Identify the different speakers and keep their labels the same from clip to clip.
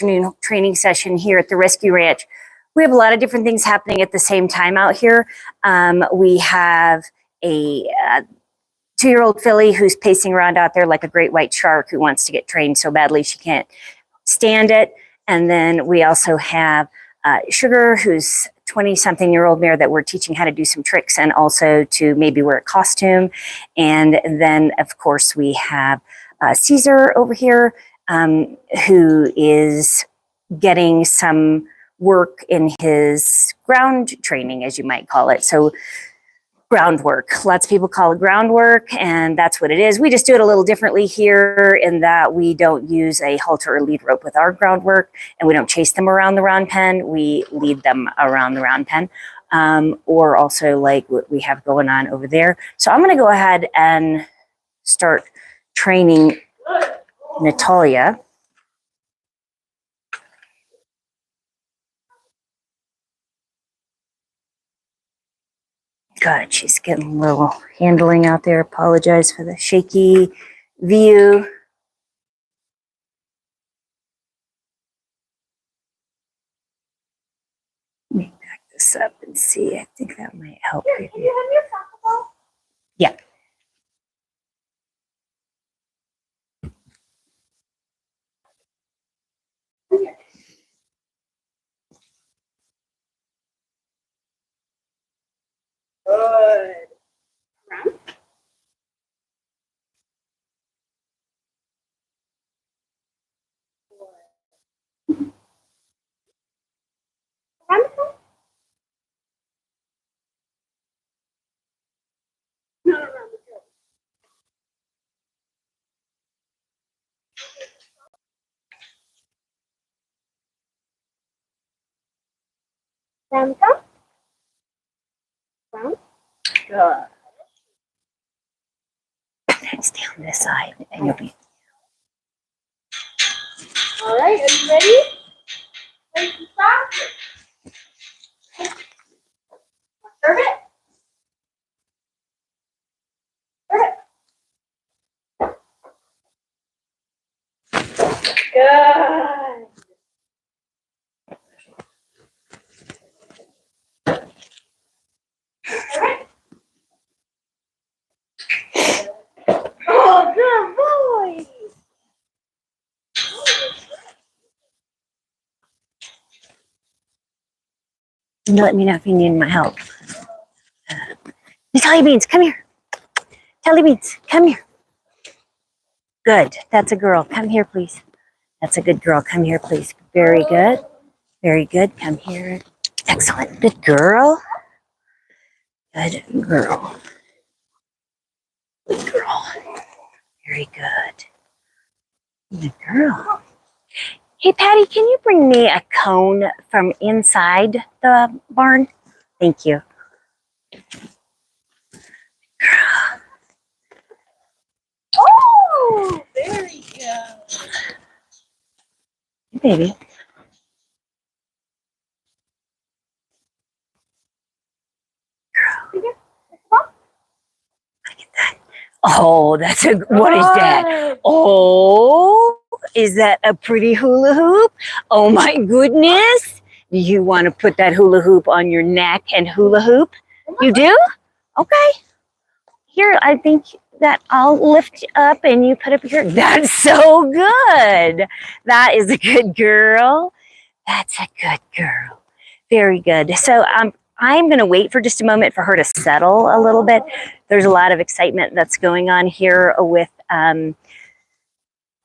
Speaker 1: afternoon training session here at the Rescue Ranch. We have a lot of different things happening at the same time out here. We have a 2-year-old filly who's pacing around out there like a great white shark who wants to get trained so badly she can't stand it. And then we also have Sugar, who's 20-something-year-old mare that we're teaching how to do some tricks and also to maybe wear a costume. And then, of course, we have Caesar over here, who is getting some work in his ground training, as you might call it. So groundwork. Lots of people call it groundwork, and that's what it is. We just do it a little differently here in that we don't use a halter or lead rope with our groundwork, and we don't chase them around the round pen. We lead them around the round pen, or also like what we have going on over there. So I'm going to go ahead and start training Natalia. God, she's getting a little handling out there. Apologize for the shaky view. Let me back this up and see. I think that might help.
Speaker 2: Here, can you have your soccer ball?
Speaker 1: Yeah.
Speaker 2: Good. Round. Round. No, round. Round. Round.
Speaker 1: Good. Stay on this side and you'll be.
Speaker 2: All right, are you ready? Ready to stop? Serve it. Serve it. Good. Oh, good boy.
Speaker 1: You let me know if you need my help. Natalia Beans, come here. Natalia Beans, come here. Good. That's a girl. Come here, please. That's a good girl. Come here, please. Very good. Very good. Come here. Excellent. Good girl. Good girl. Good girl. Very good. Good girl. Hey, Patty, can you bring me a cone from inside the barn? Thank you. Girl.
Speaker 2: Oh, very good.
Speaker 1: Hey, baby. Girl. Look at that. Oh, that's a, what is that? Oh, is that a pretty hula hoop? Oh my goodness. You want to put that hula hoop on your neck and hula hoop? You do? Okay. Here, I think that I'll lift you up and you put up here. That's so good. That is a good girl. That's a good girl. Very good. So I'm going to wait for just a moment for her to settle a little bit. There's a lot of excitement that's going on here with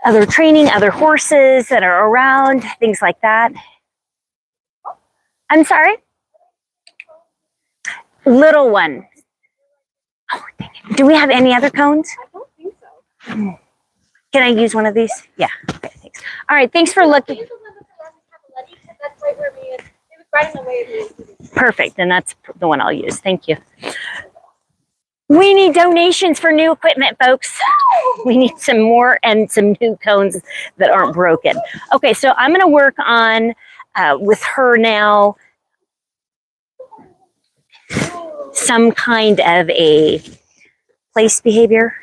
Speaker 1: other training, other horses that are around, things like that. I'm sorry? Little one. Oh, dang it. Do we have any other cones?
Speaker 2: I don't think so.
Speaker 1: Can I use one of these? Yeah. Okay, thanks. All right, thanks for looking.
Speaker 2: That's right where it was right in the way of me.
Speaker 1: Perfect, and that's the one I'll use. Thank you. We need donations for new equipment, folks. We need some more and some new cones that aren't broken. Okay, so I'm going to work on, with her now, some kind of a place behavior.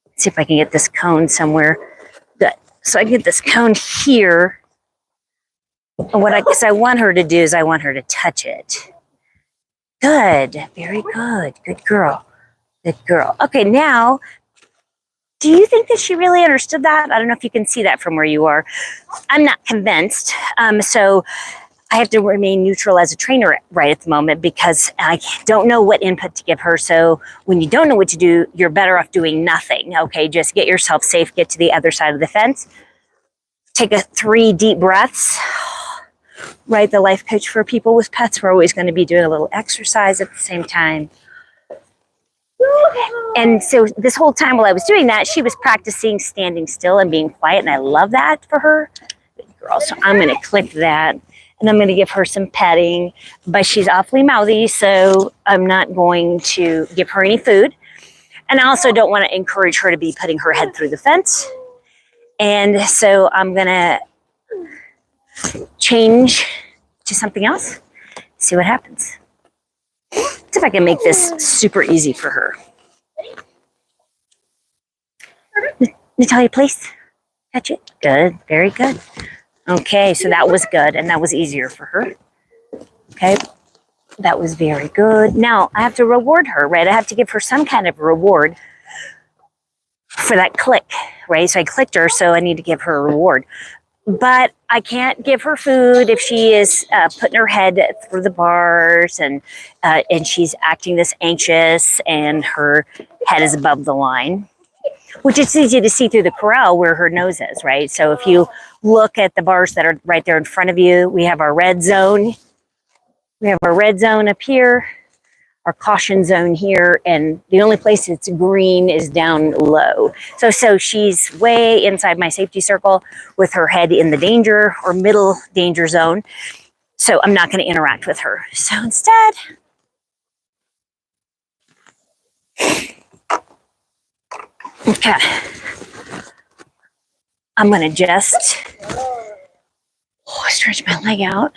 Speaker 1: Let's see if I can get this cone somewhere. Good. So I get this cone here. And what I want her to do is I want her to touch it. Good. Very good. Good girl. Good girl. Okay, now, do you think that she really understood that? I don't know if you can see that from where you are. I'm not convinced. So I have to remain neutral as a trainer right at the moment because I don't know what input to give her. So when you don't know what to do, you're better off doing nothing. Okay, just get yourself safe, get to the other side of the fence. Take 3 deep breaths. Right, the life coach for people with pets, we're always going to be doing a little exercise at the same time. And so this whole time while I was doing that, she was practicing standing still and being quiet, and I love that for her. Good girl. So I'm going to click that, and I'm going to give her some petting, but she's awfully mouthy, so I'm not going to give her any food. And I also don't want to encourage her to be putting her head through the fence. And so I'm going to change to something else, see what happens. See if I can make this super easy for her. Natalia, please catch it. Good, very good. Okay, so that was good, and that was easier for her. Okay, that was very good. Now I have to reward her, right? I have to give her some kind of reward for that click, right? So I clicked her, so I need to give her a reward. But I can't give her food if she is putting her head through the bars and she's acting this anxious and her head is above the line, which it's easy to see through the corral where her nose is, right? So if you look at the bars that are right there in front of you, we have our red zone. We have our red zone up here, our caution zone here, and the only place it's green is down low. So she's way inside my safety circle with her head in the danger or middle danger zone. So I'm not going to interact with her. So instead, okay, I'm going to just stretch my leg out.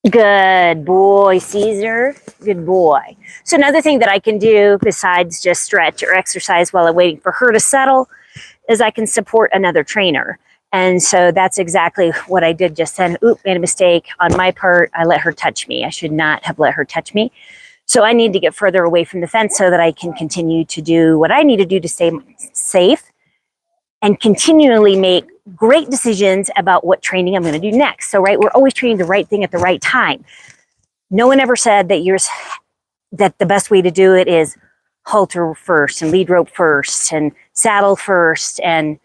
Speaker 1: Good boy, Caesar. Good boy. So another thing that I can do besides just stretch or exercise while I'm waiting for her to settle is I can support another trainer. And so that's exactly what I did just then. Oop, made a mistake on my part. I let her touch me. I should not have let her touch me. So I need to get further away from the fence so that I can continue to do what I need to do to stay safe and continually make great decisions about what training I'm going to do next. So, right, we're always training the right thing at the right time. No one ever said that the best way to do it is halter first and lead rope first and saddle first and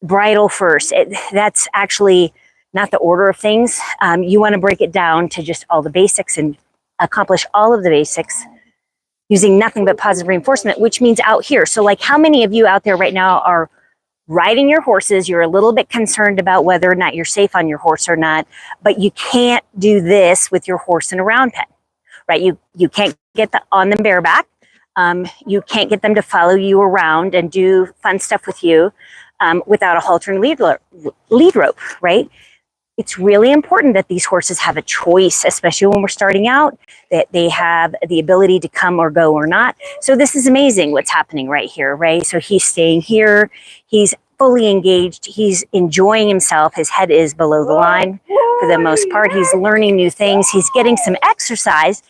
Speaker 1: bridle first. That's actually not the order of things. You want to break it down to just all the basics and accomplish all of the basics using nothing but positive reinforcement, which means out here. So like how many of you out there right now are riding your horses? You're a little bit concerned about whether or not you're safe on your horse or not, but you can't do this with your horse in a round pen, right? You can't get on them bareback. You can't get them to follow you around and do fun stuff with you without a halter and lead rope, right? It's really important that these horses have a choice, especially when we're starting out, that they have the ability to come or go or not. So this is amazing what's happening right here, right? So he's staying here. He's fully engaged. He's enjoying himself. His head is below the line for the most part. He's learning new things. He's getting some exercise.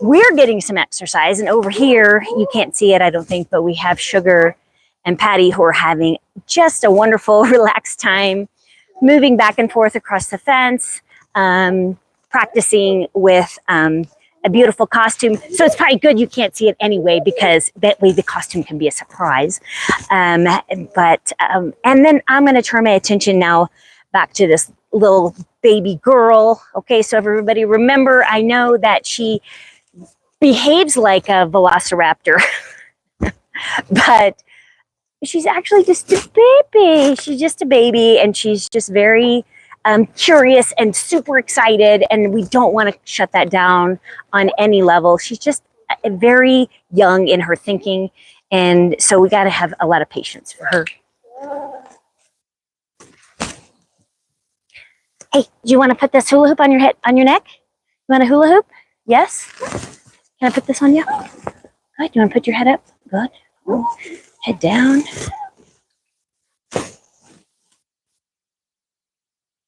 Speaker 1: We're getting some exercise. And over here, you can't see it, I don't think, but we have Sugar and Patty who are having just a wonderful, relaxed time, moving back and forth across the fence, practicing with a beautiful costume. So it's probably good you can't see it anyway, because that way the costume can be a surprise. And then I'm going to turn my attention now back to this little baby girl. Okay, so everybody remember, I know that she behaves like a velociraptor, but she's actually just a baby. She's just a baby, and she's just very curious and super excited, and we don't want to shut that down on any level. She's just very young in her thinking. And so we got to have a lot of patience for her. Hey, do you want to put this hula hoop on your head, on your neck? You want a hula hoop? Yes? Can I put this on you? Good. You want to put your head up? Good. Head down.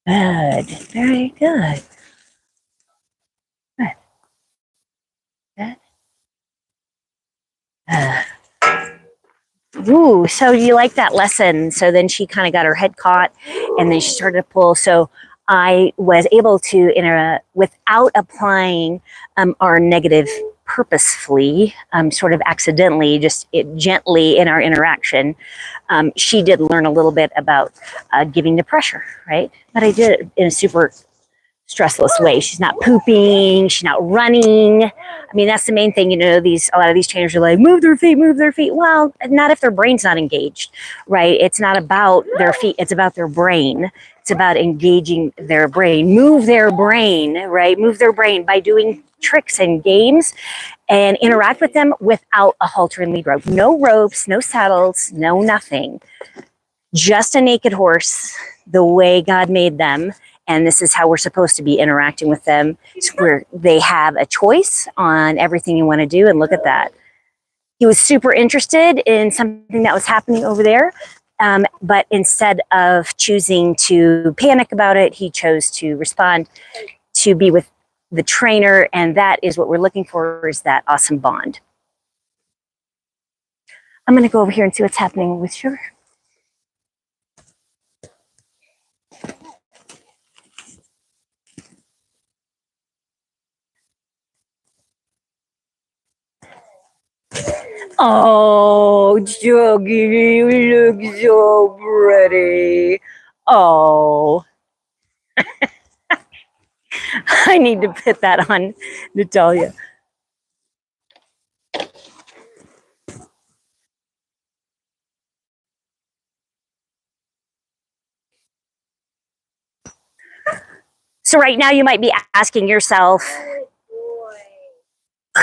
Speaker 1: Good. Very good. Good. Good. Ooh, so you like that lesson. So then she kind of got her head caught and then she started to pull. So I was able to, without applying our negative purposefully, sort of accidentally, just gently in our interaction, she did learn a little bit about giving the pressure, right? But I did it in a super stressless way. She's not pooping, she's not running. I mean, that's the main thing, a lot of these trainers are like, move their feet, move their feet. Well, not if their brain's not engaged, right? It's not about their feet, it's about their brain. It's about engaging their brain. Move their brain, right? Move their brain by doing tricks and games and interact with them without a halter and lead rope. No ropes, no saddles, no nothing. Just a naked horse, the way God made them. And this is how we're supposed to be interacting with them. It's where they have a choice on everything you want to do. And look at that. He was super interested in something that was happening over there. But instead of choosing to panic about it, he chose to respond, to be with the trainer. And that is what we're looking for, is that awesome bond. I'm going to go over here and see what's happening with Sugar. Oh, Juggy, you look so pretty. Oh. I need to put that on Natalia. So right now you might be asking yourself,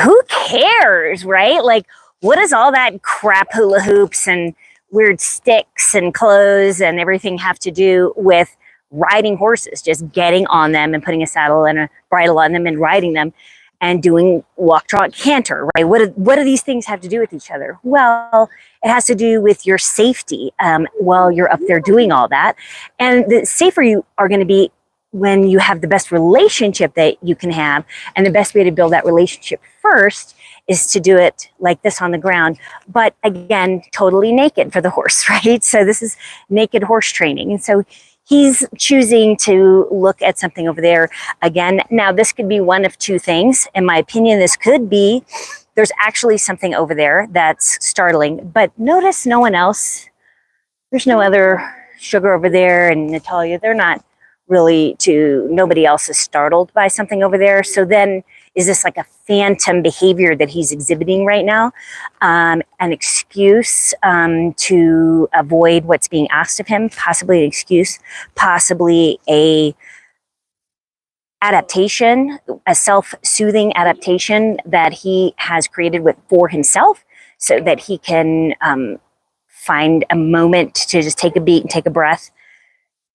Speaker 1: who cares, right? Like, what does all that crap hula hoops and weird sticks and clothes and everything have to do with riding horses? Just getting on them and putting a saddle and a bridle on them and riding them and doing walk, trot, canter, right? What do these things have to do with each other? Well, it has to do with your safety while you're up there doing all that. And the safer you are going to be when you have the best relationship that you can have. And the best way to build that relationship first is to do it like this on the ground, but again, totally naked for the horse, right? So this is naked horse training. And so he's choosing to look at something over there. Again, now this could be one of two things. In my opinion, this could be, there's actually something over there that's startling, but notice no one else. There's no other Sugar over there and Natalia. They're not really nobody else is startled by something over there. So then is this like a phantom behavior that he's exhibiting right now? An excuse to avoid what's being asked of him, possibly an excuse, possibly a adaptation, a self-soothing adaptation that he has created for himself so that he can find a moment to just take a beat and take a breath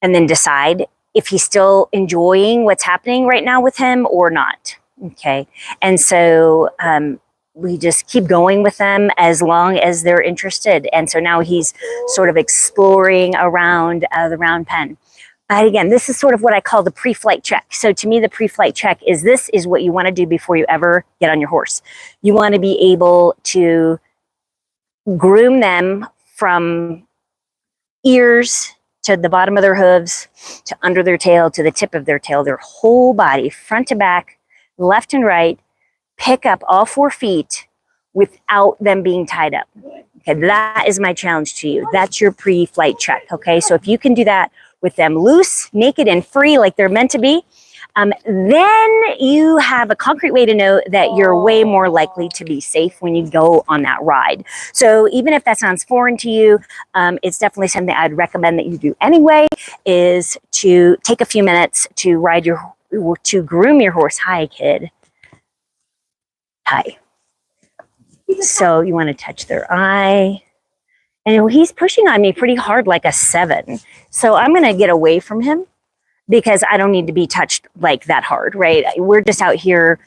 Speaker 1: and then decide if he's still enjoying what's happening right now with him or not. Okay. And so we just keep going with them as long as they're interested. And so now he's sort of exploring around the round pen. But again, this is sort of what I call the pre-flight check. So to me, the pre-flight check is this is what you want to do before you ever get on your horse. You want to be able to groom them from ears to the bottom of their hooves, to under their tail, to the tip of their tail, their whole body, front to back, left and right, pick up all 4 feet without them being tied up. Okay, that is my challenge to you. That's your pre-flight check, okay? So if you can do that with them loose, naked, and free like they're meant to be, then you have a concrete way to know that you're way more likely to be safe when you go on that ride. So even if that sounds foreign to you, it's definitely something I'd recommend that you do anyway, is to take a few minutes to groom your horse. Hi, kid. Hi. So you want to touch their eye. And he's pushing on me pretty hard, like a 7. So I'm going to get away from him because I don't need to be touched like that hard, right? We're just out here.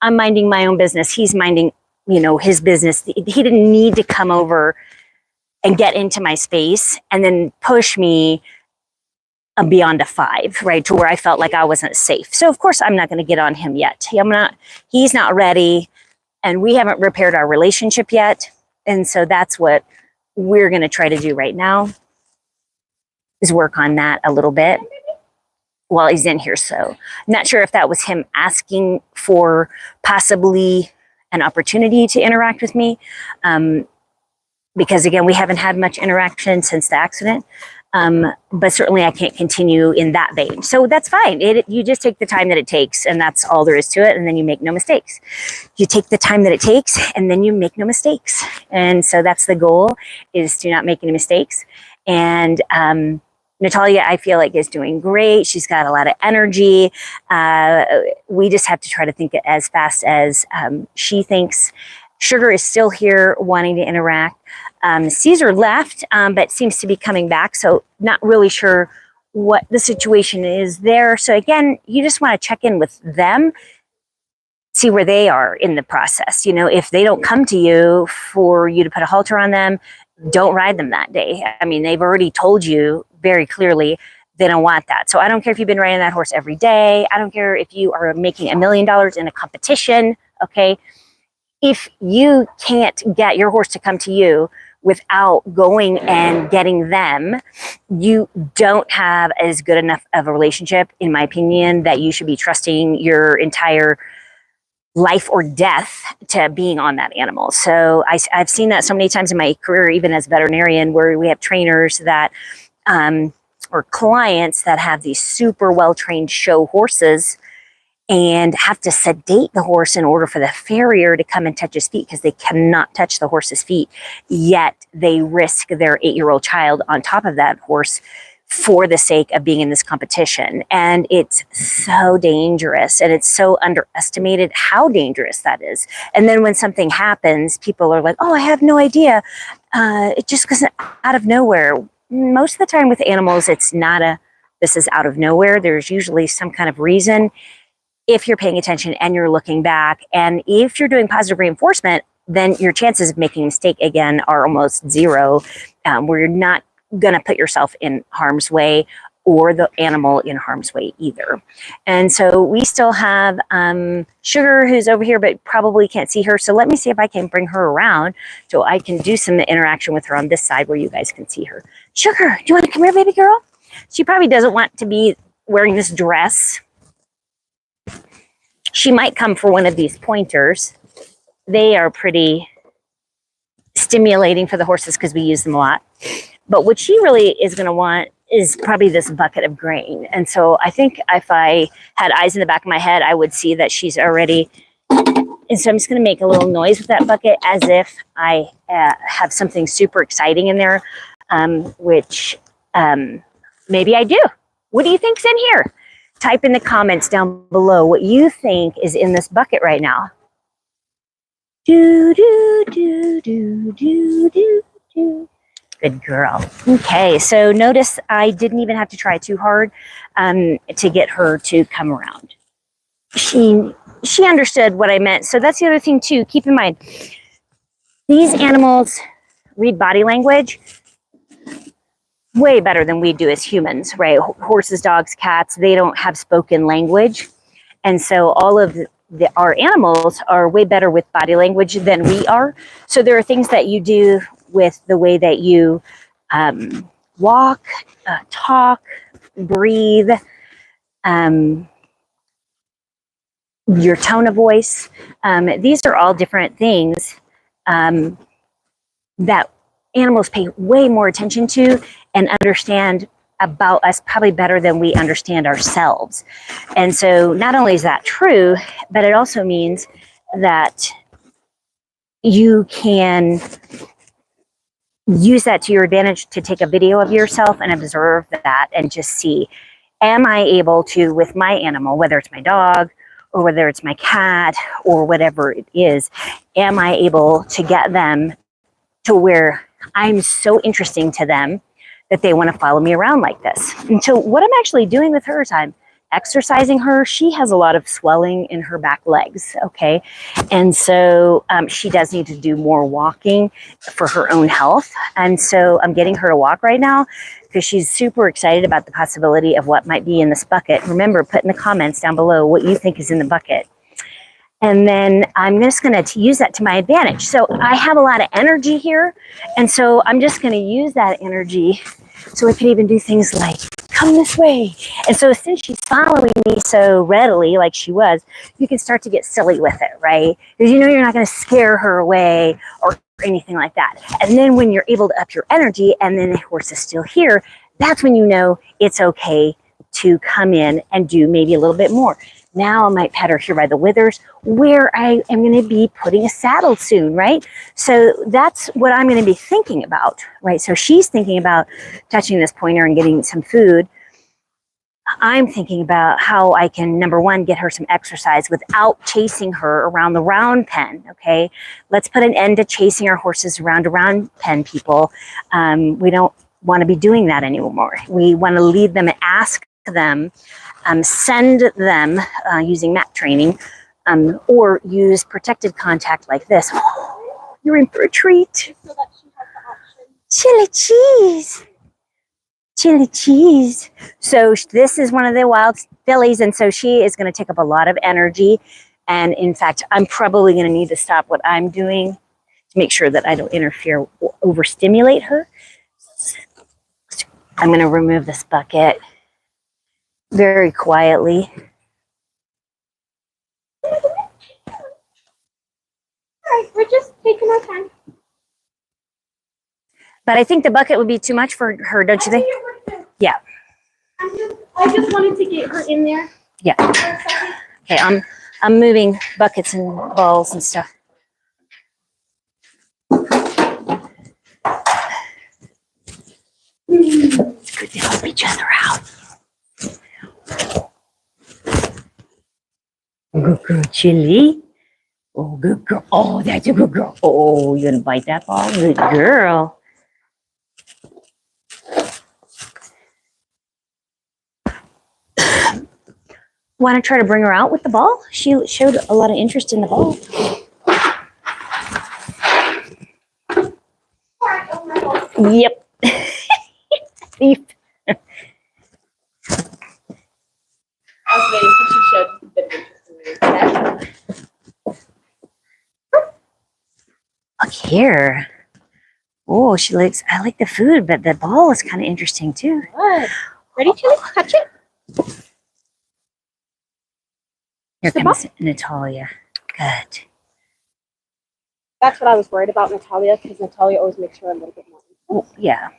Speaker 1: I'm minding my own business. He's minding, his business. He didn't need to come over and get into my space and then push me beyond a 5, right? To where I felt like I wasn't safe. So of course I'm not going to get on him yet. He's not ready, and we haven't repaired our relationship yet. And so that's what we're going to try to do right now, is work on that a little bit while he's in here. So not sure if that was him asking for possibly an opportunity to interact with me. Because again, we haven't had much interaction since the accident. But certainly I can't continue in that vein. So that's fine. You just take the time that it takes, and that's all there is to it. And then you make no mistakes. You take the time that it takes, and then you make no mistakes. And so that's the goal, is to not make any mistakes. And Natalia, I feel like, is doing great. She's got a lot of energy. We just have to try to think as fast as she thinks. Sugar is still here wanting to interact. Caesar left, but seems to be coming back. So not really sure what the situation is there. So again, you just want to check in with them, see where they are in the process. If they don't come to you for you to put a halter on them, don't ride them that day. I mean, they've already told you very clearly they don't want that. So I don't care if you've been riding that horse every day. I don't care if you are making $1 million in a competition. Okay. If you can't get your horse to come to you without going and getting them, you don't have as good enough of a relationship, in my opinion, that you should be trusting your entire life or death to being on that animal. So I've seen that so many times in my career, even as a veterinarian, where we have trainers that, or clients that have these super well-trained show horses and have to sedate the horse in order for the farrier to come and touch his feet, because they cannot touch the horse's feet. Yet they risk their 8-year-old child on top of that horse for the sake of being in this competition. And it's so dangerous, and it's so underestimated how dangerous that is. And then when something happens, people are like, oh, I have no idea. It just goes out of nowhere. Most of the time with animals, it's not this is out of nowhere. There's usually some kind of reason, if you're paying attention and you're looking back. And if you're doing positive reinforcement, then your chances of making a mistake again are almost zero, where you're not going to put yourself in harm's way or the animal in harm's way either. And so we still have Sugar, who's over here, but probably can't see her. So let me see if I can bring her around so I can do some interaction with her on this side where you guys can see her. Sugar, do you want to come here, baby girl? She probably doesn't want to be wearing this dress. She might come for one of these pointers. They are pretty stimulating for the horses because we use them a lot. But what she really is going to want is probably this bucket of grain. And so I think if I had eyes in the back of my head, I would see that she's already. And so I'm just going to make a little noise with that bucket as if I have something super exciting in there, which maybe I do. What do you think's in here? Type in the comments down below what you think is in this bucket right now. Do, do, do, do, do, do, do. Good girl. Okay, so notice I didn't even have to try too hard to get her to come around. She understood what I meant. So that's the other thing too. Keep in mind, these animals read body language way better than we do as humans, right? Horses, dogs, cats, they don't have spoken language. And so all of our animals are way better with body language than we are. So there are things that you do with the way that you walk, talk, breathe, your tone of voice. These are all different things that animals pay way more attention to and understand about us probably better than we understand ourselves. And so not only is that true, but it also means that you can use that to your advantage to take a video of yourself and observe that and just see, am I able to, with my animal, whether it's my dog or whether it's my cat or whatever it is, am I able to get them to where I'm so interesting to them that they want to follow me around like this? And so what I'm actually doing with her is I'm exercising her. She has a lot of swelling in her back legs, okay? And so she does need to do more walking for her own health. And so I'm getting her to walk right now because she's super excited about the possibility of what might be in this bucket. Remember, put in the comments down below what you think is in the bucket. And then I'm just going to use that to my advantage. So I have a lot of energy here. And so I'm just going to use that energy so I can even do things like come this way. And so since she's following me so readily, like she was, you can start to get silly with it, right? Because you know you're not going to scare her away or anything like that. And then when you're able to up your energy and then the horse is still here, that's when you know it's okay to come in and do maybe a little bit more. Now I might pet her here by the withers where I am going to be putting a saddle soon, right? So that's what I'm going to be thinking about, right? So she's thinking about touching this pointer and getting some food. I'm thinking about how I can, number one, get her some exercise without chasing her around the round pen, okay? Let's put an end to chasing our horses around a round pen, people. We don't want to be doing that anymore. We want to lead them and ask them, send them using mat training, or use protected contact like this. Oh, you're in for a treat.
Speaker 2: So that she has the option.
Speaker 1: Chili cheese. Chili cheese. So this is one of the wild fillies, and so she is going to take up a lot of energy. And in fact, I'm probably going to need to stop what I'm doing to make sure that I don't interfere or overstimulate her. I'm going to remove this bucket very quietly.
Speaker 2: All right, we're just taking our time.
Speaker 1: But I think the bucket would be too much for her, don't you think? Yeah.
Speaker 2: I just wanted to get her in there.
Speaker 1: Yeah. Okay, I'm moving buckets and balls and stuff. It's good to help each other out. Good girl, Chili. Oh, good girl. Oh, that's a good girl. Oh, you gonna bite that ball? Good girl. Want to try to bring her out with the ball? She showed a lot of interest in the ball. Yep. Thief.
Speaker 2: I was waiting for she showed a bit of interest in me.
Speaker 1: Look here. Oh, she likes, I like the food, but the ball is kind of interesting too.
Speaker 2: Good. Ready to touch it?
Speaker 1: Here
Speaker 2: The
Speaker 1: comes Natalia. Good.
Speaker 2: That's what I was worried about Natalia, because Natalia always makes her a little bit more.
Speaker 1: Oh, yeah.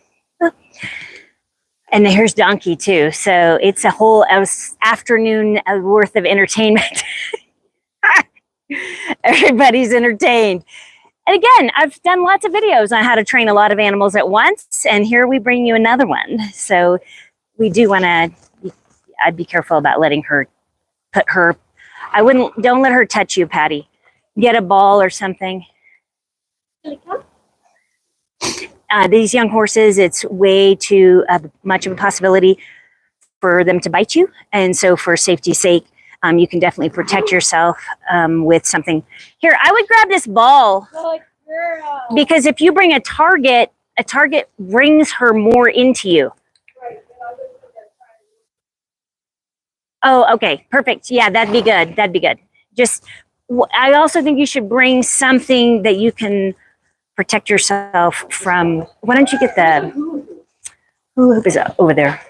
Speaker 1: And here's Donkey too. So it's a whole afternoon worth of entertainment. Everybody's entertained. And again, I've done lots of videos on how to train a lot of animals at once. And here we bring you another one. So we do want to, I'd be careful about letting her put her, don't let her touch you, Patty. Get a ball or something. These young horses, it's way too much of a possibility for them to bite you. And so for safety's sake, you can definitely protect yourself with something. Here, I would grab this ball.
Speaker 2: Good girl.
Speaker 1: Because if you bring a target brings her more into you. Oh, okay, perfect. Yeah, that'd be good. That'd be good. Just, I also think you should bring something that you can protect yourself from. Why don't you get the hula hoop is over there?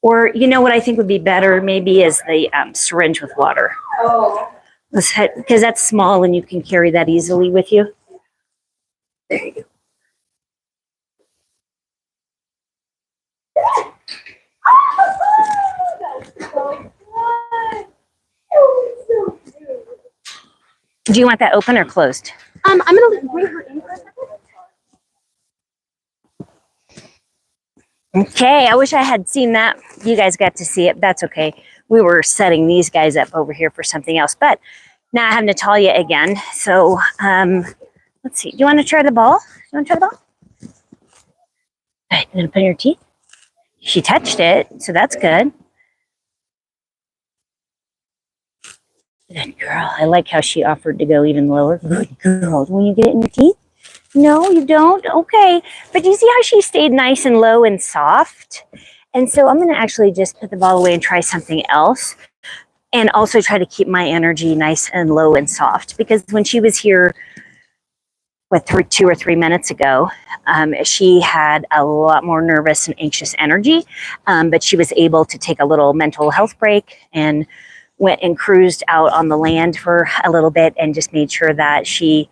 Speaker 1: Or you know what I think would be better maybe is the syringe with water.
Speaker 2: Oh.
Speaker 1: Because that's small and you can carry that easily with you. There you go. Do you want that open or closed?
Speaker 2: I'm gonna bring her in for a second.
Speaker 1: Okay, I wish I had seen that. You guys got to see it. That's okay. we were setting these guys up over here for something else. But now I have Natalia again. So let's see. Do you want to try the ball? Do you want to try the ball? All right, you gonna put in your teeth? She touched it, so that's good. Good girl. I like how she offered to go even lower. Good girl. When you get it in your teeth? No, you don't? Okay. But do you see how she stayed nice and low and soft? And so I'm going to actually just put the ball away and try something else. And also try to keep my energy nice and low and soft. Because when she was here, 2 or 3 minutes ago, she had a lot more nervous and anxious energy. But she was able to take a little mental health break and went and cruised out on the land for a little bit and just made sure that she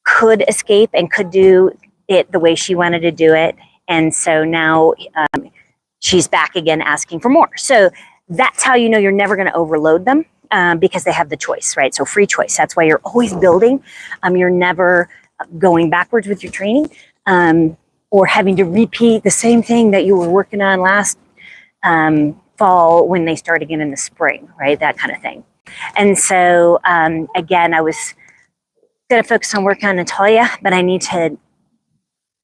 Speaker 1: could escape and could do it the way she wanted to do it. And so now she's back again asking for more. So that's how you know you're never going to overload them because they have the choice, right? So free choice. That's why you're always building. You're never going backwards with your training or having to repeat the same thing that you were working on last fall when they start again in the spring, right? That kind of thing. And so, again, I was going to focus on working on Natalia, but I need to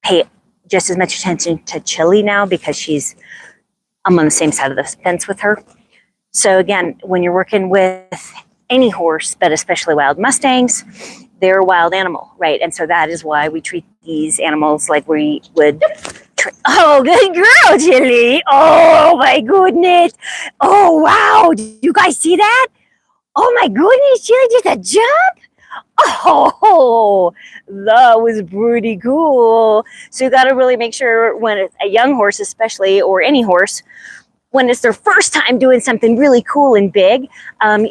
Speaker 1: pay just as much attention to Chili now because I'm on the same side of the fence with her. So again, when you're working with any horse, but especially wild Mustangs, they're a wild animal, right? And so that is why we treat these animals like we would oh, good girl, Chili. Oh, my goodness. Oh, wow. Did you guys see that? Oh, my goodness. Chili just a jump. Oh, that was pretty cool. So you got to really make sure when it's a young horse, especially, or any horse, when it's their first time doing something really cool and big,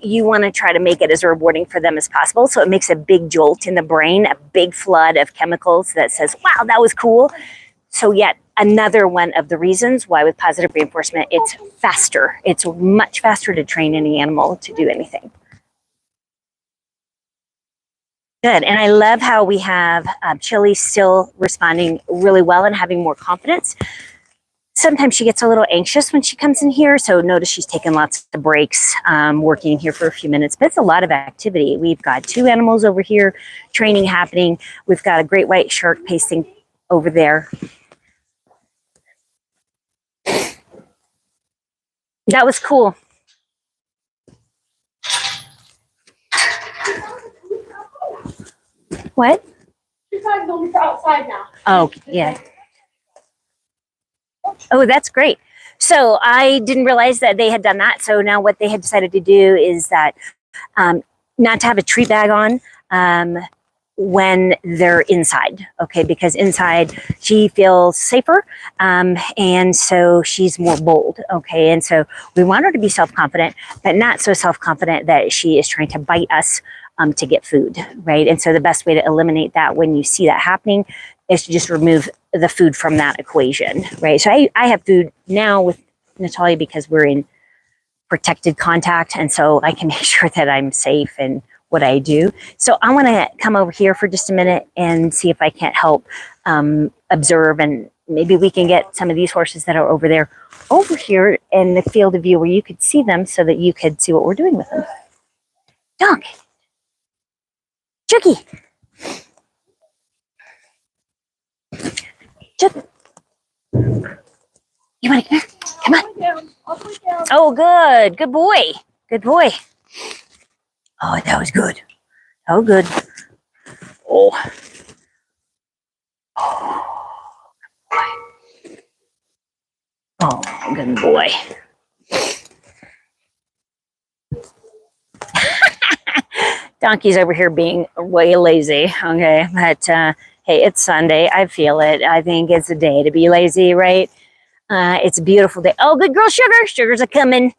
Speaker 1: you want to try to make it as rewarding for them as possible. So it makes a big jolt in the brain, a big flood of chemicals that says, wow, that was cool. So yet another one of the reasons why with positive reinforcement, it's faster. It's much faster to train any animal to do anything. Good. And I love how we have Chili still responding really well and having more confidence. Sometimes she gets a little anxious when she comes in here. So notice she's taking lots of breaks, working here for a few minutes, but it's a lot of activity. We've got 2 animals over here, training happening. We've got a great white shark pacing over there. That was cool. What?
Speaker 2: You're talking going for outside now.
Speaker 1: Oh, yeah. Oh, that's great. So I didn't realize that they had done that. So now what they had decided to do is that not to have a treat bag on when they're inside, okay? Because inside she feels safer, and so she's more bold, okay? And so we want her to be self-confident, but not so self-confident that she is trying to bite us to get food, right? And so the best way to eliminate that when you see that happening is to just remove the food from that equation, right? So I have food now with Natalia because we're in protected contact, and so I can make sure that I'm safe and what I do. So I want to come over here for just a minute and see if I can't help observe, and maybe we can get some of these horses that are over there over here in the field of view where you could see them so that you could see what we're doing with them. Dog. Chucky. Chucky. You want to come here? Come on. Oh, good. Good boy. Good boy. Oh, that was good. Oh, good. Oh. Oh, good boy. Donkey's over here being way lazy, okay? But, hey, it's Sunday. I feel it. I think it's a day to be lazy, right? It's a beautiful day. Oh, good girl, Sugar. Sugars are coming.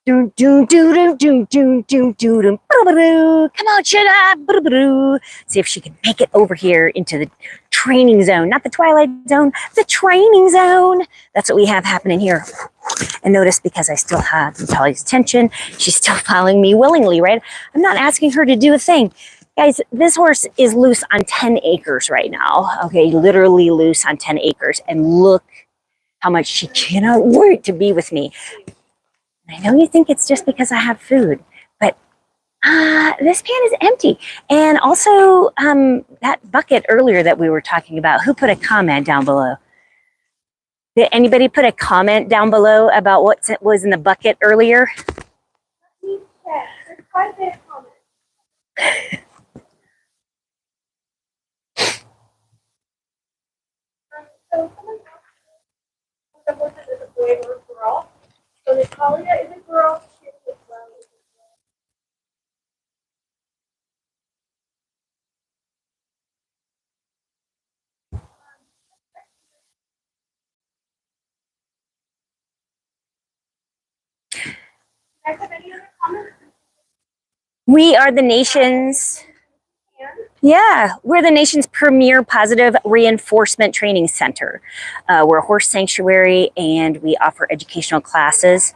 Speaker 1: Come on, Sugar. See if she can make it over here into the training zone. Not the twilight zone, the training zone. That's what we have happening here. And notice, because I still have Natalia's attention, she's still following me willingly, right? I'm not asking her to do a thing. Guys, this horse is loose on 10 acres right now. Okay, literally loose on 10 acres. And look how much she cannot wait to be with me. I know you think it's just because I have food, but this pan is empty. And also that bucket earlier that we were talking about, who put a comment down below? Did anybody put a comment down below about what was in the bucket earlier?
Speaker 2: Let me check. There's quite a bit of comments. So someone asked the horse is a boy or a girl. So Natalia is a girl. She is as well. Do you guys have any other comments?
Speaker 1: We are the nation's, yeah, we're the nation's premier positive reinforcement training center. We're a horse sanctuary and we offer educational classes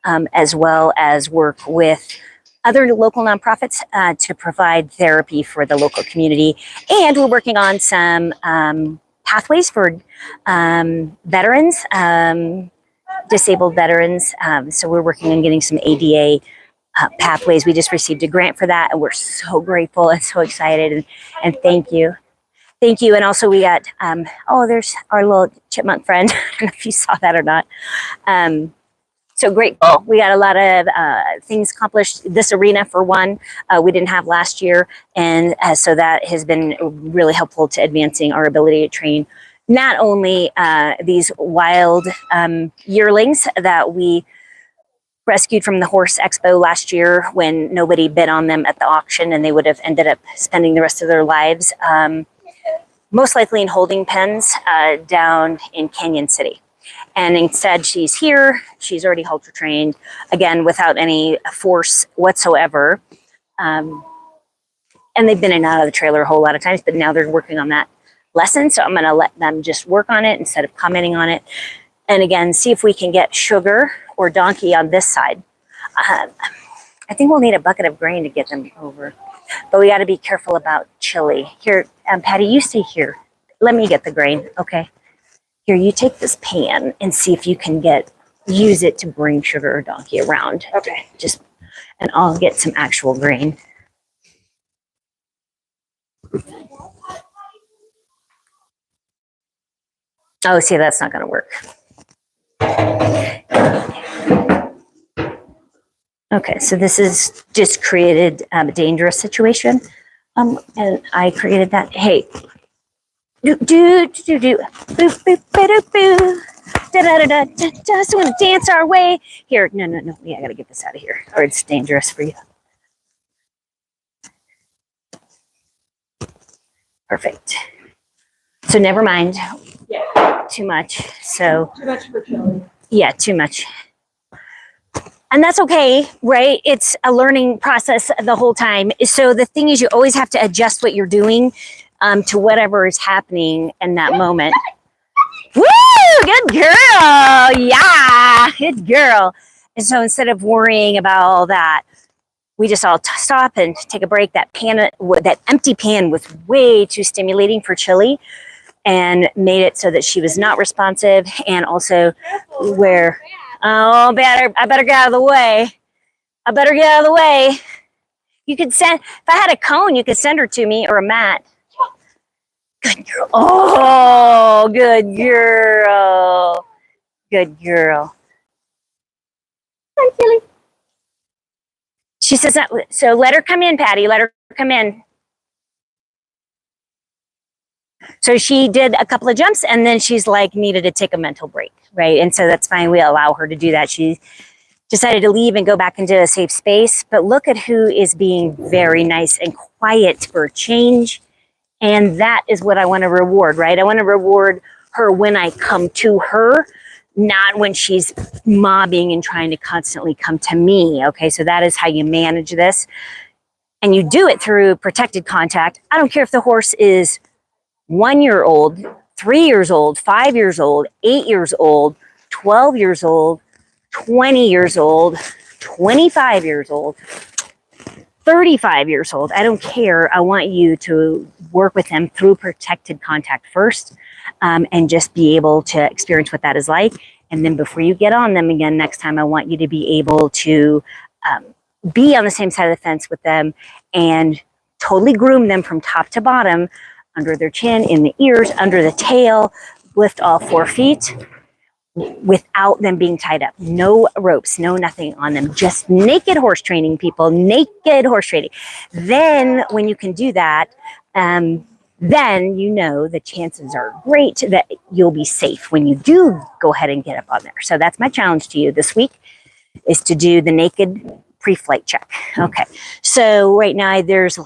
Speaker 1: as well as work with other local nonprofits to provide therapy for the local community. And we're working on some pathways for veterans, disabled veterans. So we're working on getting some ADA pathways. We just received a grant for that and we're so grateful and so excited and thank you. Thank you. And also we got, oh, there's our little chipmunk friend. I don't know if you saw that or not. So grateful. We got a lot of things accomplished. This arena for one, we didn't have last year. And so that has been really helpful to advancing our ability to train not only these wild yearlings that we rescued from the horse expo last year when nobody bid on them at the auction and they would have ended up spending the rest of their lives, most likely in holding pens down in Canyon City. And instead she's here, she's already halter trained, again, without any force whatsoever. And they've been in and out of the trailer a whole lot of times, but now they're working on that lesson. So I'm gonna let them just work on it instead of commenting on it. And again, see if we can get Sugar or Donkey on this side. I think we'll need a bucket of grain to get them over. But we gotta be careful about Chili. Here, Patty, you stay here. Let me get the grain, okay? Here, you take this pan and see if you can use it to bring Sugar or Donkey around. Okay. And I'll get some actual grain. Oh, see, that's not gonna work. Okay, so this is just created a dangerous situation. And I created that. Hey, just want to dance our way. Here, no. Yeah, I gotta get this out of here, or it's dangerous for you. Perfect. So never mind.
Speaker 2: Yeah.
Speaker 1: Too much. So
Speaker 2: Too much for Chili.
Speaker 1: yeah, too much. And that's okay, right? It's a learning process the whole time. So the thing is, you always have to adjust what you're doing to whatever is happening in that moment. Woo! Good girl! Yeah! Good girl. And so instead of worrying about all that, we just all stop and take a break. That empty pan was way too stimulating for Chili and made it so that she was not responsive and also where... Oh, I better get out of the way. I better get out of the way. You could send, if I had a cone, you could send her to me or a mat. Good girl. Oh, good girl. Good girl. Hi, Tilly. She says that, so let her come in, Patty. Let her come in. So she did a couple of jumps and then she's like needed to take a mental break, right? And so that's fine. We allow her to do that. She decided to leave and go back into a safe space. But look at who is being very nice and quiet for a change. And that is what I want to reward, right? I want to reward her when I come to her, not when she's mobbing and trying to constantly come to me. Okay, so that is how you manage this. And you do it through protected contact. I don't care if the horse is 1 year old, 3 years old, 5 years old, 8 years old, 12 years old, 20 years old, 25 years old, 35 years old. I don't care. I want you to work with them through protected contact first and just be able to experience what that is like. And then before you get on them again next time, I want you to be able to be on the same side of the fence with them and totally groom them from top to bottom, under their chin, in the ears, under the tail, lift all 4 feet without them being tied up. No ropes, no nothing on them. Just naked horse training, people. Naked horse training. Then when you can do that, then you know the chances are great that you'll be safe when you do go ahead and get up on there. So that's my challenge to you this week, is to do the naked pre-flight check. Okay, so right now there's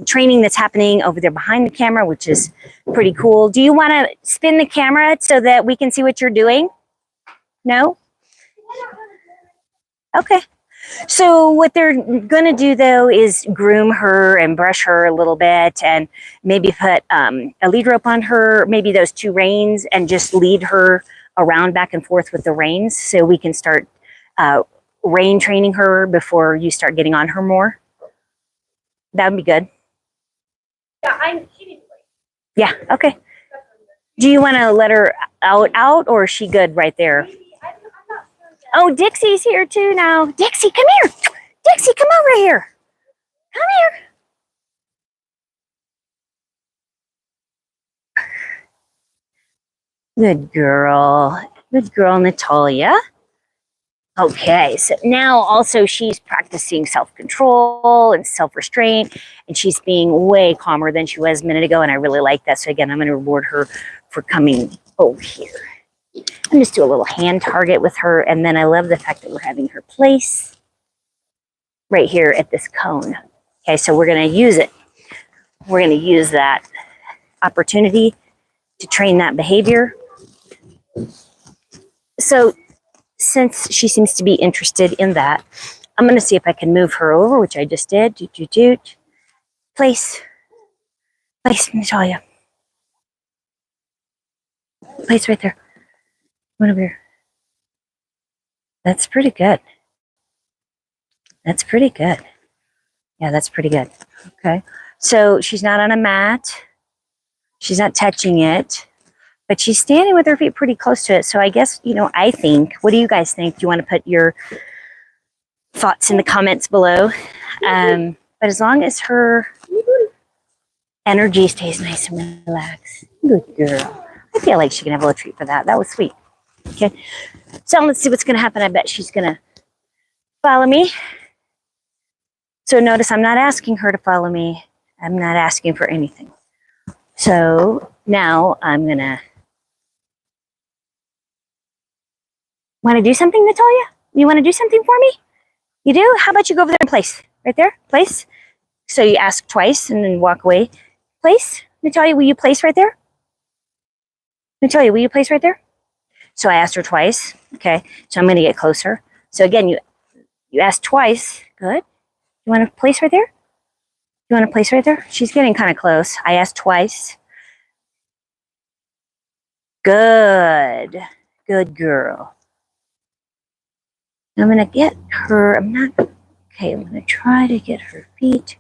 Speaker 1: training that's happening over there behind the camera, which is pretty cool. Do you want to spin the camera so that we can see what you're doing? No? Okay. So what they're going to do, though, is groom her and brush her a little bit and maybe put a lead rope on her, maybe those 2 reins, and just lead her around back and forth with the reins so we can start rein training her before you start getting on her more. That would be good.
Speaker 2: Yeah, she needs to wait.
Speaker 1: Yeah, okay. Do you want to let her out, or is she good right there?
Speaker 2: Maybe. I'm not sure yet.
Speaker 1: Oh, Dixie's here too now. Dixie, come here. Dixie, come over here. Come here. Good girl. Good girl, Natalia. Okay, so now also she's practicing self-control and self-restraint, and she's being way calmer than she was a minute ago, and I really like that. So again, I'm going to reward her for coming over here. I'm just do a little hand target with her, and then I love the fact that we're having her place right here at this cone. Okay, so we're going to use it. We're going to use that opportunity to train that behavior. So since she seems to be interested in that, I'm going to see if I can move her over, which I just did. Place. Place, Natalia. Place right there. Come over here. That's pretty good. That's pretty good. Yeah, that's pretty good. Okay. So she's not on a mat. She's not touching it. But she's standing with her feet pretty close to it. So I guess, I think, what do you guys think? Do you want to put your thoughts in the comments below? But as long as her energy stays nice and relaxed. Good girl. I feel like she can have a little treat for that. That was sweet. Okay. So let's see what's going to happen. I bet she's going to follow me. So notice I'm not asking her to follow me. I'm not asking for anything. So now I'm going to... Want to do something, Natalia? You want to do something for me? You do? How about you go over there and place? Right there? Place. So you ask twice and then walk away. Place. Natalia, will you place right there? Natalia, will you place right there? So I asked her twice. Okay. So I'm going to get closer. So again, you asked twice. Good. You want to place right there? You want to place right there? She's getting kind of close. I asked twice. Good. Good girl. I'm going to get her, I'm going to try to get her feet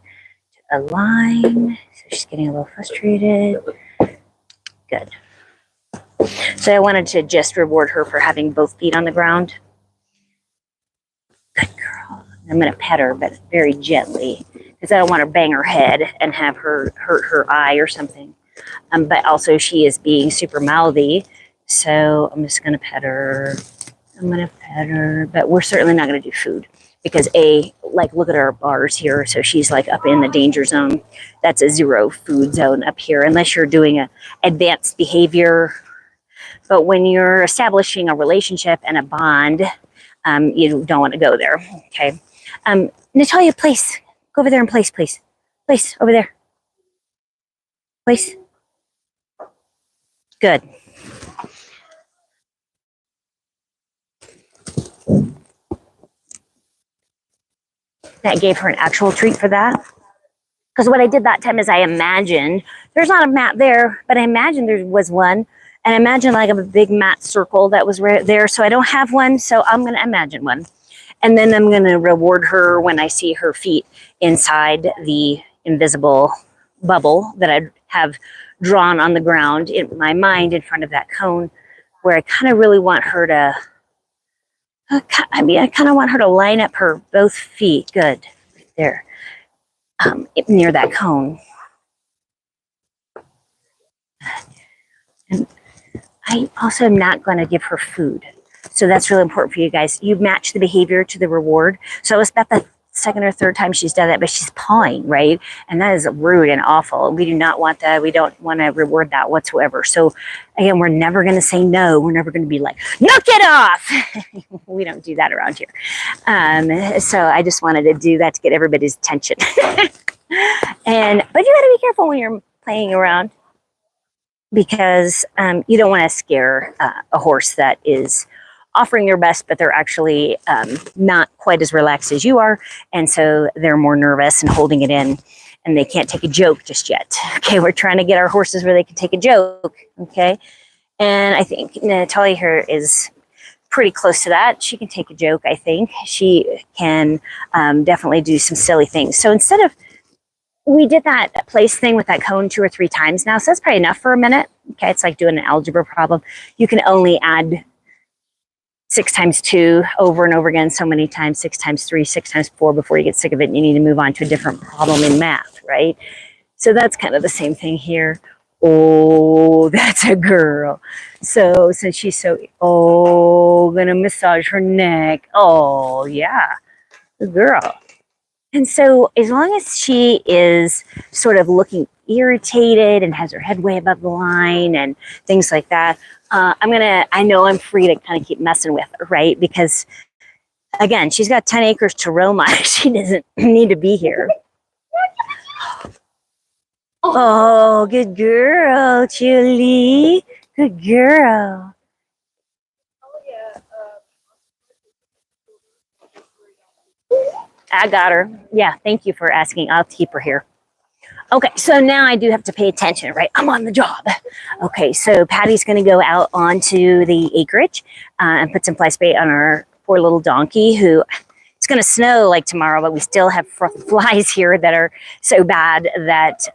Speaker 1: to align. So she's getting a little frustrated. Good. So I wanted to just reward her for having both feet on the ground. Good girl. I'm going to pet her, but very gently, because I don't want to bang her head and have her hurt her eye or something. But also she is being super mouthy. So I'm just going to pet her. I'm going to pet her, but we're certainly not going to do food because look at our bars here. So she's like up in the danger zone. That's a 0 food zone up here, unless you're doing a advanced behavior. But when you're establishing a relationship and a bond, you don't want to go there. Okay. Natalia, place. Go over there and place, please. Place over there. Place. Good. That gave her an actual treat for that. Because what I did that time is I imagined, there's not a mat there, but I imagined there was one. And I imagined like a big mat circle that was right there. So I don't have one, so I'm going to imagine one. And then I'm going to reward her when I see her feet inside the invisible bubble that I have drawn on the ground in my mind in front of that cone, where I kind of really want her to I mean, I kind of want her to line up her both feet. Good. There. Near that cone. And I also am not going to give her food. So that's really important for you guys. You match the behavior to the reward. So it's about the second or third time she's done that, but she's pawing, right? And that is rude and awful. We do not want that. We don't want to reward that whatsoever. So again, we're never going to say no. We're never going to be like, knock it off. We don't do that around here. So I just wanted to do that to get everybody's attention. But you got to be careful when you're playing around, because you don't want to scare a horse that is offering their best, but they're actually not quite as relaxed as you are. And so they're more nervous and holding it in, and they can't take a joke just yet. Okay, we're trying to get our horses where they can take a joke. Okay, and I think Natalia here is pretty close to that. She can take a joke, I think. She can definitely do some silly things. So instead of, we did that place thing with that cone 2 or 3 times now, so that's probably enough for a minute. Okay, it's like doing an algebra problem. You can only add 6 times 2 over and over again so many times, 6 times 3, 6 times 4 before you get sick of it and you need to move on to a different problem in math, right? So that's kind of the same thing here. Oh, that's a girl. So since she's so, gonna massage her neck. Oh, yeah, good girl. And so as long as she is sort of looking irritated and has her head way above the line and things like that, I know I'm free to kind of keep messing with her, right? Because again, she's got 10 acres to roam on. She doesn't need to be here. Oh, good girl, Julie. Good girl. I got her. Yeah, thank you for asking. I'll keep her here. Okay, so now I do have to pay attention, right? I'm on the job. Okay, so Patty's going to go out onto the acreage and put some fly spray on our poor little donkey, who, it's going to snow like tomorrow, but we still have flies here that are so bad that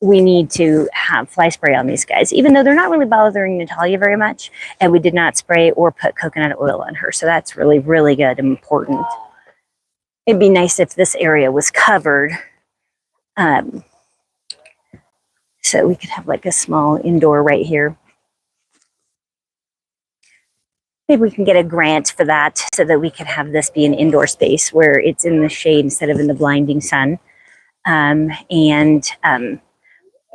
Speaker 1: we need to have fly spray on these guys, even though they're not really bothering Natalia very much. And we did not spray or put coconut oil on her. So that's really, really good and important. It'd be nice if this area was covered. So we could have like a small indoor right here. Maybe we can get a grant for that so that we could have this be an indoor space where it's in the shade instead of in the blinding sun.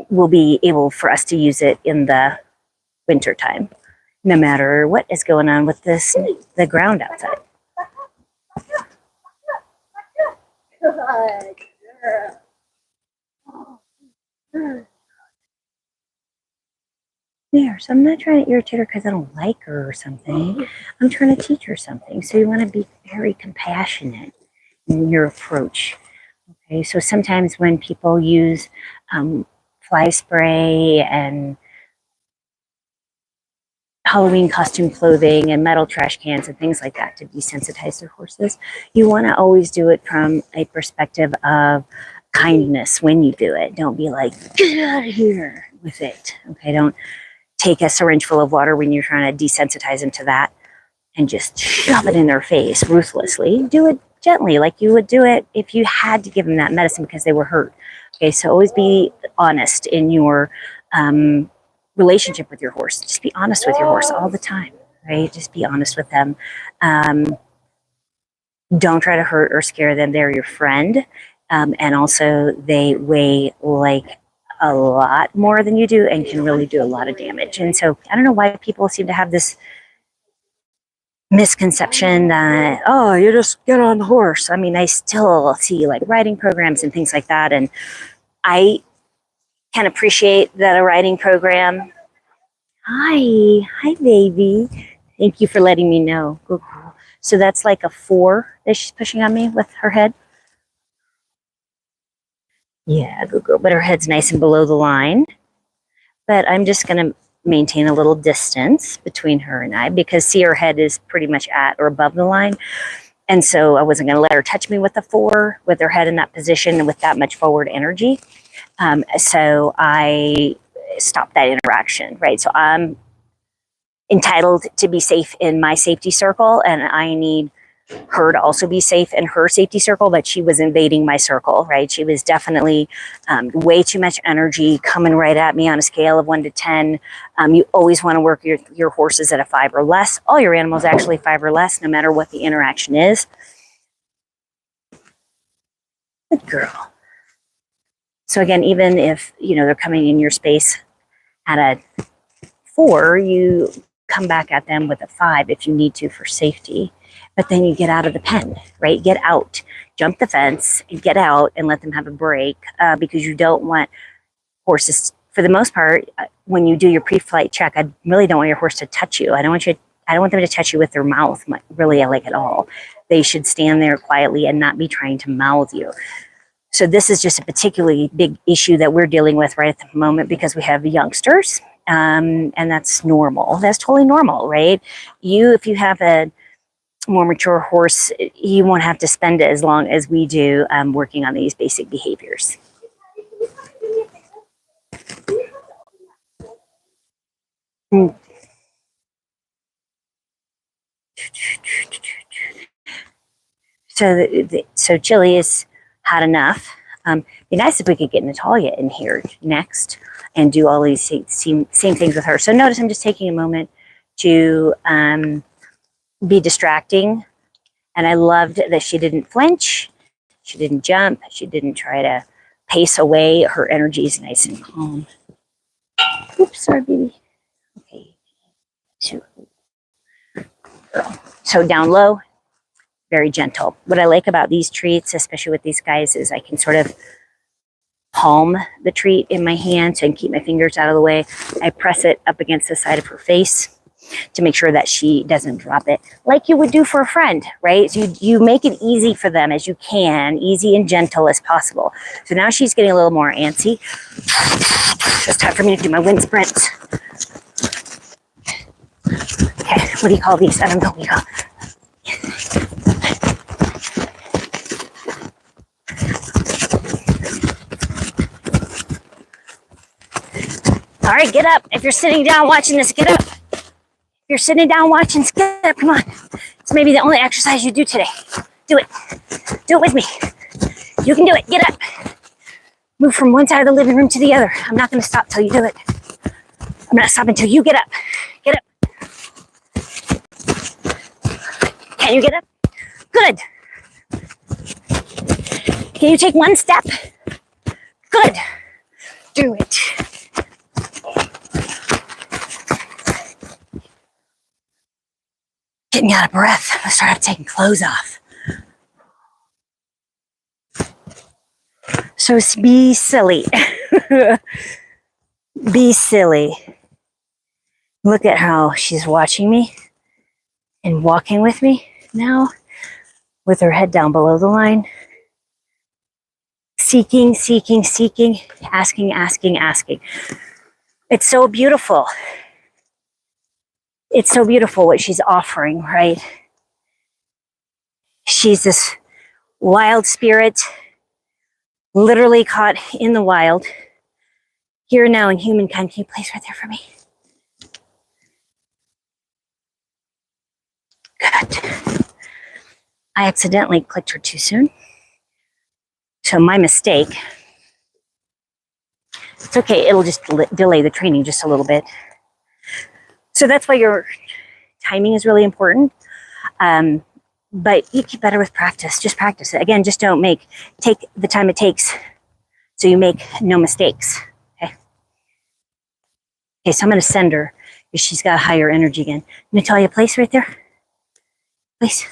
Speaker 1: Will be able for us to use it in the winter time, no matter what is going on with the ground outside. There, so I'm not trying to irritate her because I don't like her or something. I'm trying to teach her something. So you want to be very compassionate in your approach. Okay, so sometimes when people use fly spray and Halloween costume clothing and metal trash cans and things like that to desensitize their horses, you want to always do it from a perspective of kindness when you do it. Don't be like, get out of here with it. Okay, don't take a syringe full of water when you're trying to desensitize them to that and just shove it in their face ruthlessly. Do it gently, like you would do it if you had to give them that medicine because they were hurt. Okay, so always be honest in your relationship with your horse. Just be honest with your horse all the time, right? Just be honest with them. Don't try to hurt or scare them. They're your friend. And also they weigh like a lot more than you do and can really do a lot of damage. And so I don't know why people seem to have this misconception that, oh, you just get on the horse. I mean, I still see like riding programs and things like that. And I can appreciate that a riding program. Hi, baby. Thank you for letting me know. Good girl. So that's like a 4 that she's pushing on me with her head. Yeah, good girl. But her head's nice and below the line. But I'm just going to maintain a little distance between her and I because see, her head is pretty much at or above the line. And so I wasn't going to let her touch me with the 4 with her head in that position and with that much forward energy. So I stopped that interaction, right? So I'm entitled to be safe in my safety circle, and I need her to also be safe in her safety circle, but she was invading my circle, right? She was definitely way too much energy coming right at me on a scale of 1 to 10. You always want to work your horses at a 5 or less. All your animals actually 5 or less, no matter what the interaction is. Good girl. So again, even if, you know, they're coming in your space at a 4, you come back at them with a 5 if you need to for safety. But then you get out of the pen, right? Get out, jump the fence, and get out and let them have a break, because you don't want horses, for the most part, when you do your pre-flight check, I really don't want your horse to touch you. I don't want them to touch you with their mouth, really, like at all. They should stand there quietly and not be trying to mouth you. So this is just a particularly big issue that we're dealing with right at the moment because we have youngsters, and that's normal. That's totally normal, right? If you have a more mature horse, you won't have to spend as long as we do working on these basic behaviors. So Chili has had enough. Be nice if we could get Natalia in here next and do all these same things with her. So notice I'm just taking a moment to be distracting. And I loved that she didn't flinch. She didn't jump. She didn't try to pace away. Her energy is nice and calm. Oops, sorry, baby. Okay. So down low, very gentle. What I like about these treats, especially with these guys, is I can sort of palm the treat in my hand so I can keep my fingers out of the way. I press it up against the side of her face to make sure that she doesn't drop it, like you would do for a friend, right? So you make it easy for them as you can, easy and gentle as possible. So now she's getting a little more antsy. It's time for me to do my wind sprint. Okay, what do you call these? I don't know what you call. All right, get up. If you're sitting down watching this, get up. If you're sitting down watching, get up. Come on. It's maybe the only exercise you do today. Do it. Do it with me. You can do it. Get up. Move from one side of the living room to the other. I'm not going to stop till you do it. I'm not stopping until you get up. Get up. Can you get up? Good. Can you take one step? Good. Do it. Getting out of breath. I'm gonna start taking clothes off. So be silly. Be silly. Look at how she's watching me and walking with me now with her head down below the line. Seeking, seeking, seeking, asking, asking, asking. It's so beautiful. It's so beautiful what she's offering, right? She's this wild spirit, literally caught in the wild. Here now in humankind. Can you place right there for me? Good. I accidentally clicked her too soon. So my mistake. It's okay, it'll just delay the training just a little bit. So that's why your timing is really important. But you get better with practice. Just practice it. Again, just don't take the time it takes so you make no mistakes. Okay. Okay, so I'm going to send her because she's got higher energy again. Natalia, place right there. Please.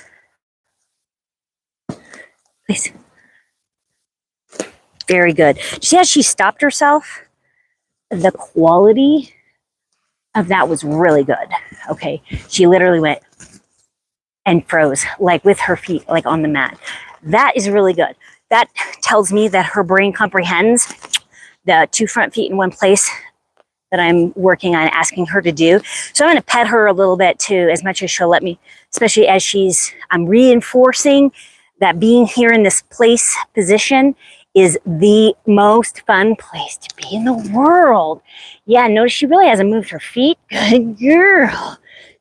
Speaker 1: Please. Very good. See how she stopped herself? The quality of that was really good. Okay. She literally went and froze, like with her feet, like on the mat. That is really good. That tells me that her brain comprehends the 2 front feet in one place that I'm working on asking her to do. So I'm going to pet her a little bit too, as much as she'll let me, especially as I'm reinforcing that being here in this place position is the most fun place to be in the world. Yeah, notice she really hasn't moved her feet. Good girl.